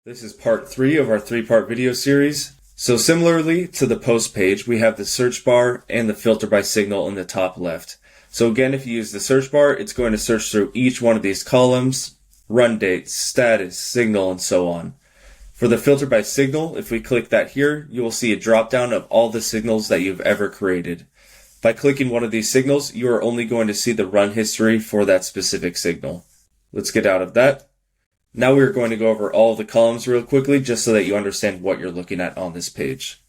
This is part 3 of our 3-part video series. So similarly to the post page, we have the search bar and the filter by signal in the top left. So again, if you use the search bar, it's going to search through each one of these columns, run dates, status, signal, and so on. For the filter by signal, if we click that here, you will see a drop down of all the signals that you've ever created. By clicking one of these signals, you are only going to see the run history for that specific signal. Let's get out of that. Now we're going to go over all of the columns real quickly just so that you understand what you're looking at on this page.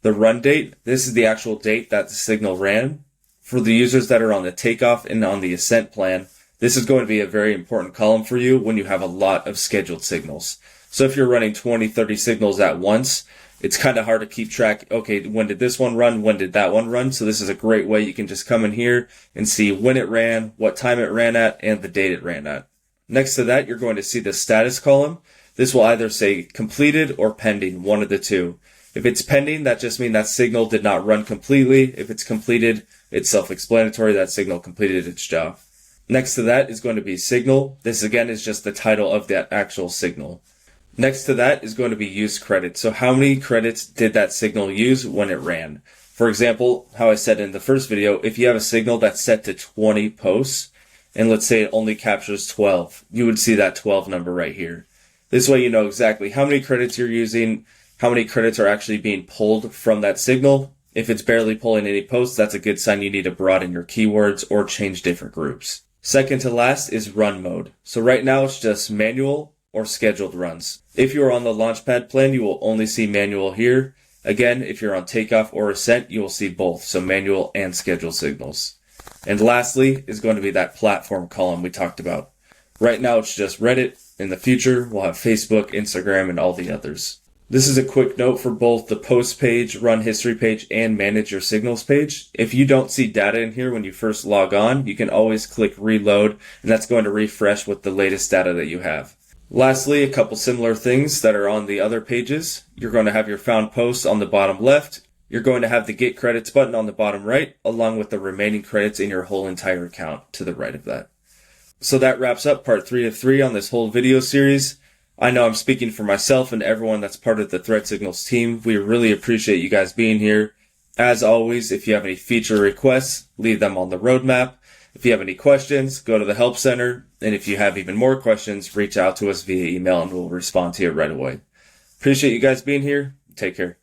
The run date, this is the actual date that the signal ran. For the users that are on the takeoff and on the ascent plan, this is going to be a very important column for you when you have a lot of scheduled signals. So if you're running 20, 30 signals at once, it's kind of hard to keep track. Okay, when did this one run? When did that one run? So this is a great way you can just come in here and see when it ran, what time it ran at, and the date it ran at. Next to that, you're going to see the status column. This will either say completed or pending, one of the two. If it's pending, that just means that signal did not run completely. If it's completed, it's self-explanatory. That signal completed its job. Next to that is going to be signal. This again is just the title of that actual signal. Next to that is going to be use credit. So how many credits did that signal use when it ran? For example, how I said in the first video, if you have a signal that's set to 20 posts, and let's say it only captures 12, you would see that 12 number right here. This way you know exactly how many credits you're using, how many credits are actually being pulled from that signal. If it's barely pulling any posts, that's a good sign you need to broaden your keywords or change different groups. Second to last is run mode. So right now it's just manual or scheduled runs. If you're on the Launchpad plan, you will only see manual here. Again, if you're on takeoff or ascent, you will see both, so manual and scheduled signals. And lastly is going to be that platform column we talked about. Right now it's just Reddit. In the future, we'll have Facebook, Instagram, and all the others. This is a quick note for both the post page, run history page, and manage your signals page. If you don't see data in here when you first log on, you can always click reload, and that's going to refresh with the latest data that you have. Lastly, a couple similar things that are on the other pages. You're going to have your found posts on the bottom left. You're going to have the Get Credits button on the bottom right, along with the remaining credits in your whole entire account to the right of that. So that wraps up part 3 of 3 on this whole video series. I know I'm speaking for myself and everyone that's part of the ThreadSignals team. We really appreciate you guys being here. As always, if you have any feature requests, leave them on the roadmap. If you have any questions, go to the Help Center. And if you have even more questions, reach out to us via email and we'll respond to you right away. Appreciate you guys being here. Take care.